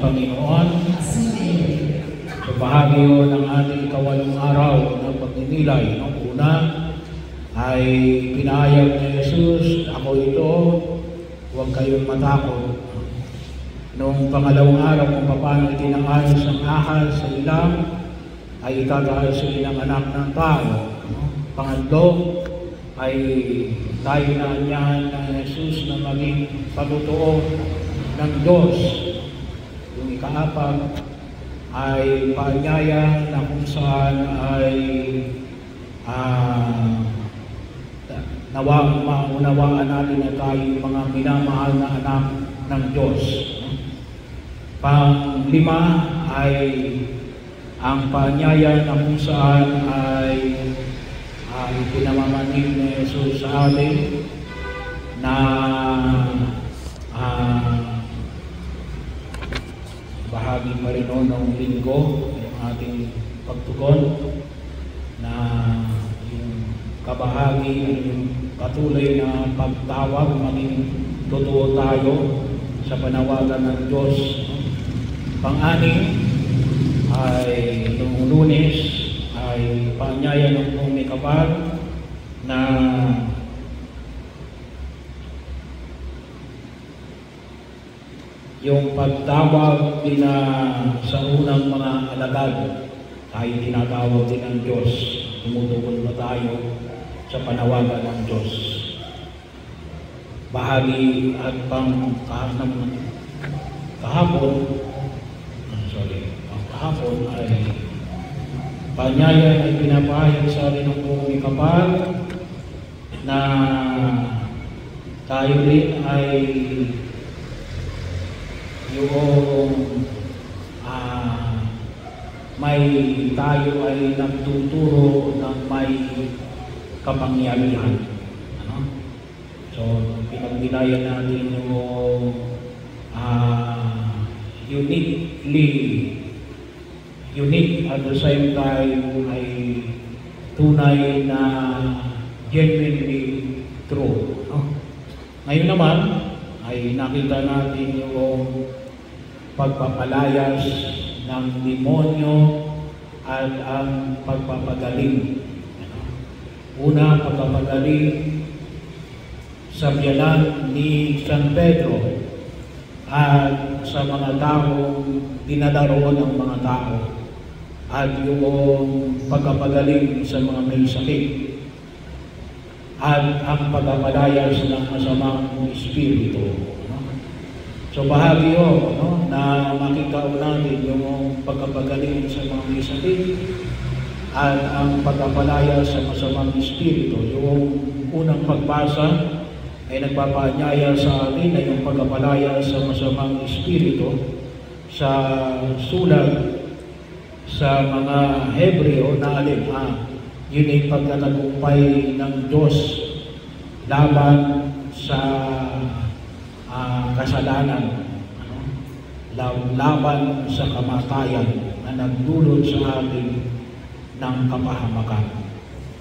Panginoon. So bahagi yun ng ating ikawalong araw ng pagninilay. Ang una ay pinahayag ni Jesus, ako ito, huwag kayong matakot. Noong pangalawang araw kung paano itinangayos ang ahas sa ilang, ay itatahal sa ilang anak ng tao. Pangatlo ay tayo na anyahan ng Jesus na maging pagtotoo ng Diyos. Yung ikaapat ay paanyaya na kung saan ay maunawaan natin na tayo mga minamahal na anak ng Diyos. Panglima ay ang paanyaya na kung saan ay pinamamanig ni Jesus sa atin na bahagi pa rin ng linggo yung ating pagtugon na yung kabahagi yung patuloy na pagtawag maging totoo tayo sa panawagan ng Diyos. Pang-anim ay noong Lunes ay paanyaya ng Puming Kapal na yung pagtawag din sa unang mga alagad, tayo tinatawag din ng Diyos. Tumutugon na tayo sa panawagan ng Diyos. Bahagi at kahapon ay paanyaya ay pinapahayag sa atin ng Puming Kapal na tayo rin ay yung tayo ay nagtuturo ng may kapangyarihan. So, pinagnilayan natin yung unique at the same time ay tunay na genuinely true. Ngayon naman ay nakita natin yung pagpapalayas ng demonyo at ang pagpapagaling. Una, pagpapagaling sa biyanan ni San Pedro at sa mga taong dinadaroon ng mga tao at yung pagpapagaling sa mga may sakit at ang pagpapalayas ng masamang espiritu. So bahagi yun, na makita natin yung pagpapagaling sa mga may sakit at ang pagpapalayas sa masamang espiritu. Yung unang pagbasa ay nagpapaanyaya sa atin na yung pagpapalaya sa masamang espiritu sa sulat sa mga Hebreo na yun ay pagtatagumpay ng Diyos laban sa kasalanan, laban sa kamatayan na nagdulot sa atin ng kapahamakan.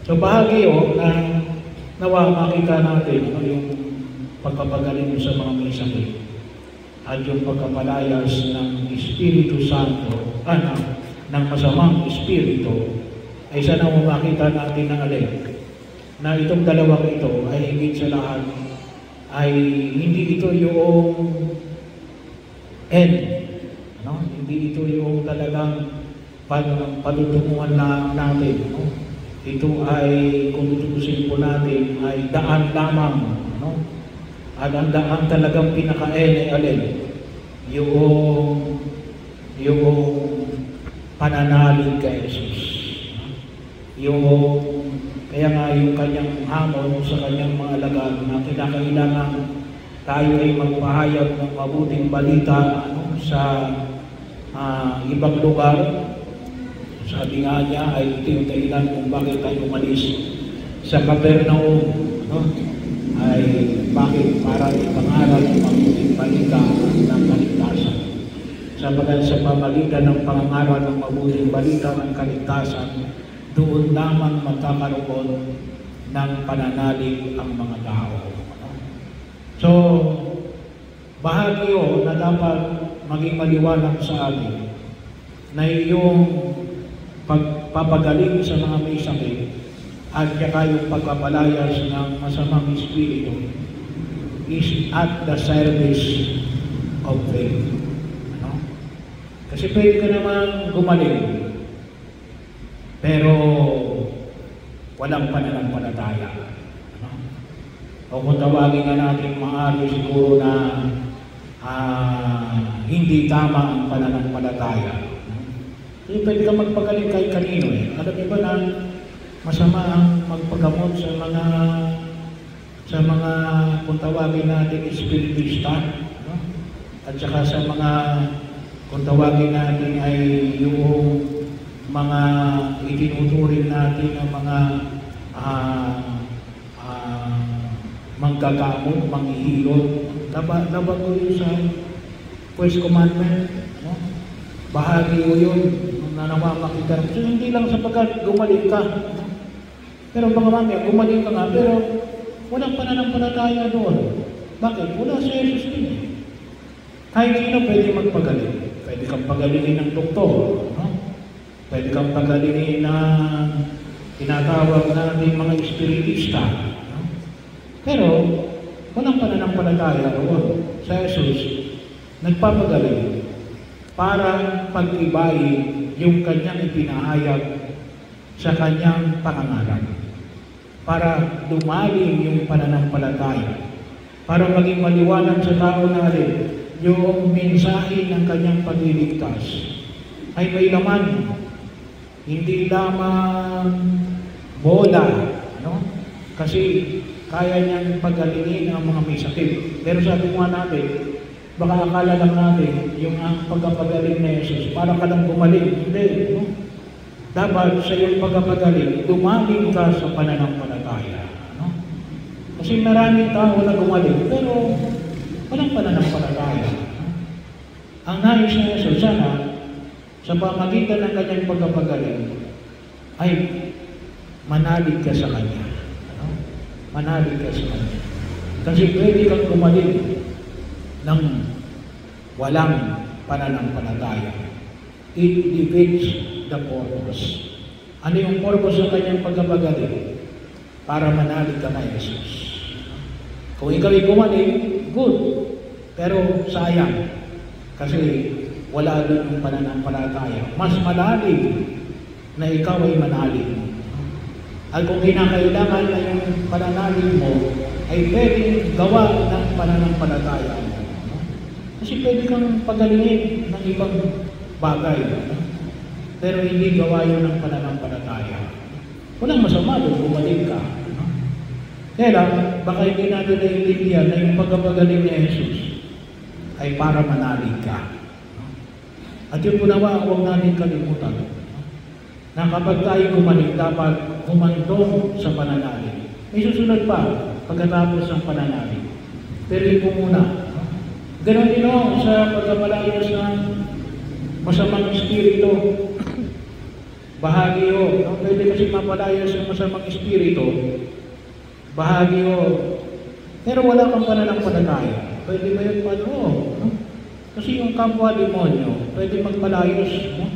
So bahagi na nawa makita natin yung pagpapagaling sa mga may sakit at yung pagkapalayas ng Espiritu Santo, ng masamang Espiritu, ay sana makita natin na itong dalawang ito ay higit sa lahat ay hindi ito yung end, hindi ito yung talagang patutunguhan natin. Ito ay, kung tutusin po natin, ay daan lamang. At ang daan talagang pinaka-end ay yung pananalig kay Jesus. Kaya nga yung kanyang hamon sa kanyang mga alagad na kinakailangan tayo ay magpahayag ng mabuting balita sa ibang lugar. Sabi nga niya ay ito yung dahilan kung bakit tayo umalis sa Capernaum, ay bakit para ipangaral ng mabuting balita ng kaligtasan. Sabagat sa pamamagitan ng pangangaral ng mabuting balita ng kaligtasan, doon lamang magkakaroon ng pananalig ang mga tao. So, bahagi yun na dapat maging maliwanag sa atin na yung pagpapagaling sa mga may sakit at saka yung pagpapalayas ng masamang espiritu is at the service of faith. Ano? Kasi pwede ka naman gumaling, pero walang pananampalataya. Ano? O kung tawagin nga natin maaari siguro na hindi tama ang pananampalataya. Kasi pwede ka magpagaling kahit kanino eh. Alam niyo ba na masama ang magpagamot sa mga kung tawagin natin espiritista, no? At saka sa mga kung tawagin natin ay yung mga itinuturing natin ng mga manggagamot, manghihilot. Labag ko yun sa First Commandment, no? Bahagi ko yun na namamakita. So, hindi lang sapagkat gumaling ka, no? Pero baka mamaya, gumaling ka nga, pero walang pananampalataya doon. Bakit? Wala si Jesus din eh. Kahit sino pwede magpagaling. Pwede kang pagalingin ng doktor, no? Pwede kang pagalingin ng tinatawag natin mga espiritista, no? Pero walang pananampalataya doon. Sa Jesus, nagpapagaling para pag-ibayin yung kanyang ipinahayag sa kanyang pangangaral. Para lumalim yung pananampalataya. Para maging maliwanag sa tao natin yung mensahe ng kanyang pagliligtas ay may laman. Hindi lamang bola, no? Kasi kaya niyang pagalingin ang mga may sakit. Pero sabi nga natin, baka akala lang natin yung ang pagpapagaling na Jesus para ka lang gumaling. Hindi, no? Dapat sa iyong pagpapagaling, dumaling ka sa pananampalataya. No? Kasi maraming tao na gumaling, pero walang pananampalataya. No? Ang nais na Jesus, sana, sa pamagitan ng kanyang pagpapagaling, ay manalig ka sa kanya. No? Manalig ka sa kanya. Kasi pwede kang gumaling ng walang pananampalataya. It defeats the purpose. Ano yung purpose ng kanyang pagpapagaling? Para manalig ka kay Jesus. Kung ikaw ay gumaling, good. Pero sayang. Kasi wala doon yung pananampalataya. Mas malalim na ikaw ay manalig. At kung kinakailangan na yung pananalig mo, ay pwedeng gawa ng pananampalataya mo. Kasi pwede kang pagalingin ng ibang bagay. Pero hindi gawa yun ng pananampalataya. Walang masama doon, gumaling ka. Kaya lang, baka hindi natin naiintindihan na yung pagpapagaling ni Jesus ay para manalig ka. At yung punawa, huwag natin kalimutan na kapag tayo gumaling, dapat humantong sa pananalig. May susunod pa pagkatapos ng pananalig. Pero yun po muna. Ganon din sa pagkapalayos ng masamang espiritu. Bahagi o. Pwede kasi mapalayos ng masamang espiritu. Bahagi o. Pero wala kang pananampalataya. Pwede ba yun paano? No? Kasi yung kapwa demonyo, pwede magpalayos. No?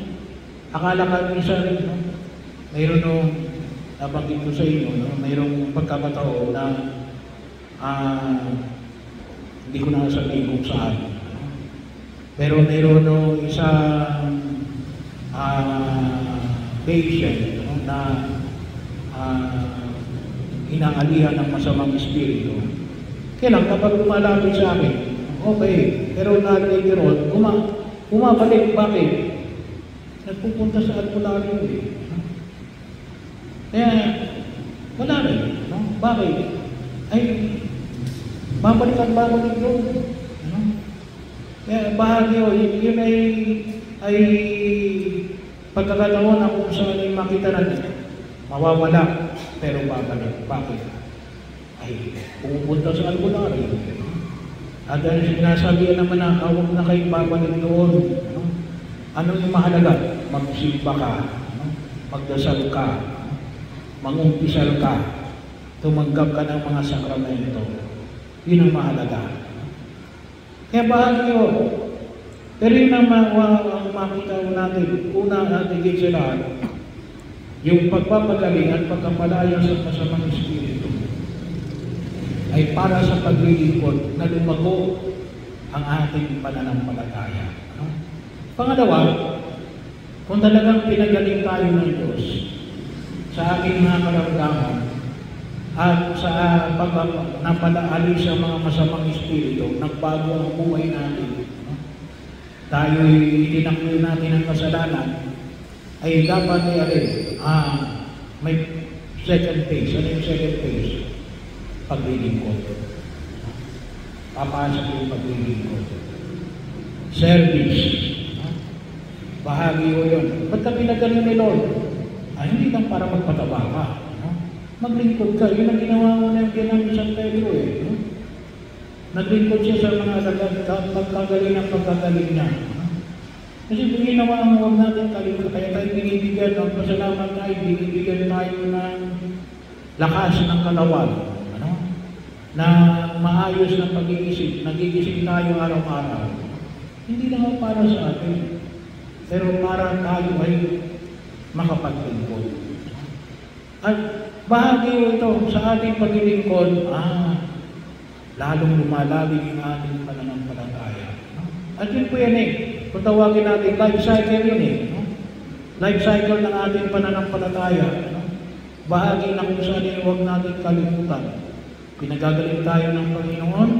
Akala ka minsan, no? Mayroon nung nabanggit ko sa inyo, no? Mayroong pagkakataon na hindi ko na sabihin kung saan. Pero mayroon nung isang patient, no? Na inaalihan ng masamang espiritu. Kaya lang, kapag lumalapit sa akin, okay, pero not later on, bumabalik. Bakit? Nagpupunta sa albularyo eh. Kaya, wala rin. No? Bakit? Ay, babalik doon. No? Kaya bahagi o, yun ay pagkakataon na kung saan ay makita natin. Mawawala, pero babalik. Bakit? Ay, pupunta sa albularyo. At dahil sinasabihan naman na huwag na kayong babalik doon. No? Ano yung mahalaga? Magsimba ka, no? Magdasal ka, no? Mangumpisal ka, tumanggap ka ng mga sakramento. Yun ang mahalaga. Kaya bahagi yun, Pero yun ang makita natin, una natin sa lahat, yung pagpapagaling at pagkapalaya sa masamang espiritu ay para sa paglilingkod na lumago ang ating pananampalataya. Pangalawa, kung talagang pinagaling tayo ng Diyos sa ating mga karamdaman at sa napalaalis sa mga masamang espiritu, nagbago ang buhay natin, tayo'y itinakbo natin ang kasalanan, ay dapat may second phase. Ano yung second phase? Paglilingkod. Papasok yung paglilingkod. Service. Bahagi ko yun. Ba't ka pinagaling ni Lord? Hindi lang para magpatawa ka. Maglingkod ka. Yun ang ginawa mo na yung ginamit sa Pedro eh. Naglingkod siya sa mga pagkagaling ng pagkagaling niya. Kasi kung ginawa mo, huwag natin kalimutan. Kaya tayo binibigyan ng pasalamat tayo, binibigyan tayo ng lakas ng katawan. Na maayos ng pag-iisip, nagigising tayo araw-araw. Hindi lang para sa atin, pero para tayo ay makapaglingkod. At bahagi ito sa ating paglilingkod, lalong lumalalim yung ating pananampalataya. At yun po yan eh, kung tawagin natin, life cycle yun eh. Life cycle ng ating pananampalataya. Bahagi na kung saan yung huwag natin kalimutan. Pinagagaling tayo ng Panginoon.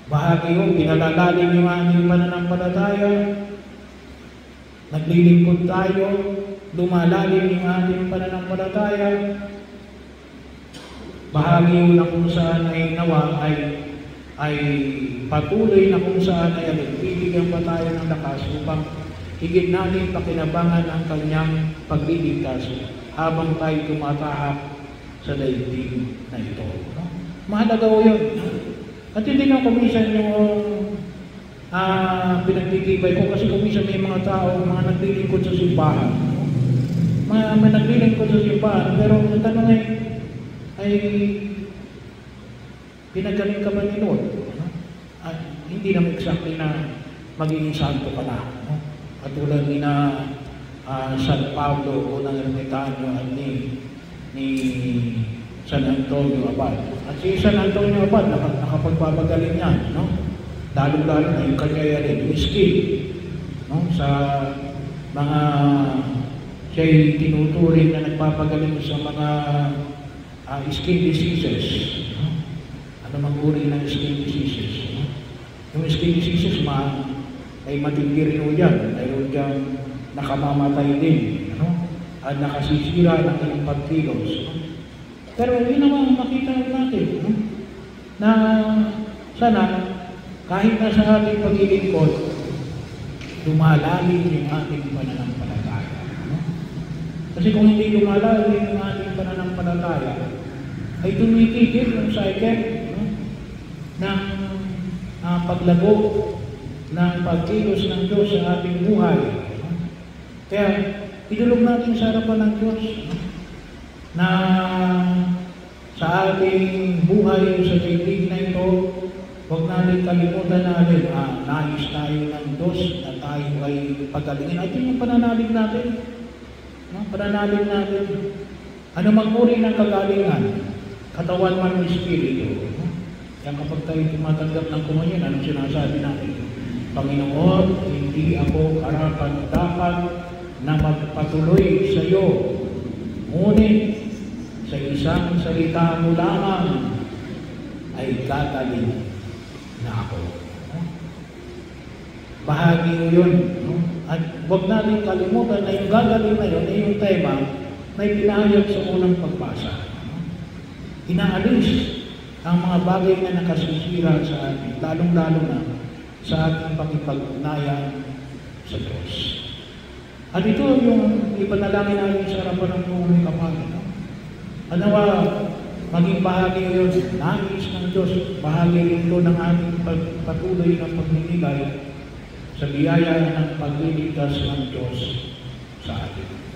Bahagi yun, pinalalalim yung ating pananampalataya. Naglilingkod tayo, lumalalim yung ating pananampalataya. Bahagi yun na kung saan ay nawa ay patuloy na kung saan ay bibigyan pa tayo ng lakas upang higit natin pakinabangan ang kanyang pagliligtas habang tayo tumatahak sa daigdig na ito. Mahalaga ko yun. At hindi na kumisan yung pinagtitibay ko kasi kumisan may mga tao, mga naglilingkod sa simbahan. May naglilingkod sa simbahan, pero ang tanong ay pinagaling ka ba ni Lord? Hindi naman exactly na magiging santo ka na. Katulad ni na San Pablo o ng Ermitanyo at ni San Antonio Abad. At si San Antonio Abad, nakapagpapagaling yan, no? Lalo-lalo na yung kanya rin, yung skill, no? Sa mga siya'y tinuturing na nagpapagaling sa mga skin diseases. No? Ano mang uri ng skin diseases? No? Yung skin diseases, ay matindi rin o yan. Dahil dyan nakamamatay din. No? At nakasisira ng inyong pagkilos. No? Pero yun naman makita natin, no? Na sana kahit na sa ating paglilingkod, lumalalim yung ating pananampalataya. No? Kasi kung hindi lumalalim yung ating pananampalataya, ay tumitigil yung cycle, no? Ng paglago ng pagkilos ng Diyos sa ating buhay. No? Kaya idulog natin sa harapan ng Diyos, no? Na sa ating buhay sa daigdig na ito, huwag natin kalimutan natin, nais tayo ng Diyos na tayo ay pagalingin. Ito yung pananalig natin. No? Pananalig natin. Ano mag-uri ng kagalingan? Katawan man ng Espiritu. No? Kaya kapag tayo tumatanggap ng kumanyan, anong sinasabi natin? Panginoon, hindi ako karapat-dapat na magpatuloy sa iyo. Ngunit, sa isang salita mo lamang ay gagaling na ako. No? Bahagi mo yun. No? At huwag natin kalimutan na yung gagaling na yun ay yung tema na ipinahayag sa unang pagbasa. No? Inaalis ang mga bagay na nakasisira sa atin, lalong-lalo na sa ating pakipag-ugnayan sa Diyos. At ito yung ipanalangin natin sa harapan ng Panginoong Kapatid. No? Anawa, maging bahagi yun, nais ng Diyos, bahagi rin ito ng ating patuloy na pagninilay sa biyaya ng pagliligtas ng Diyos sa atin.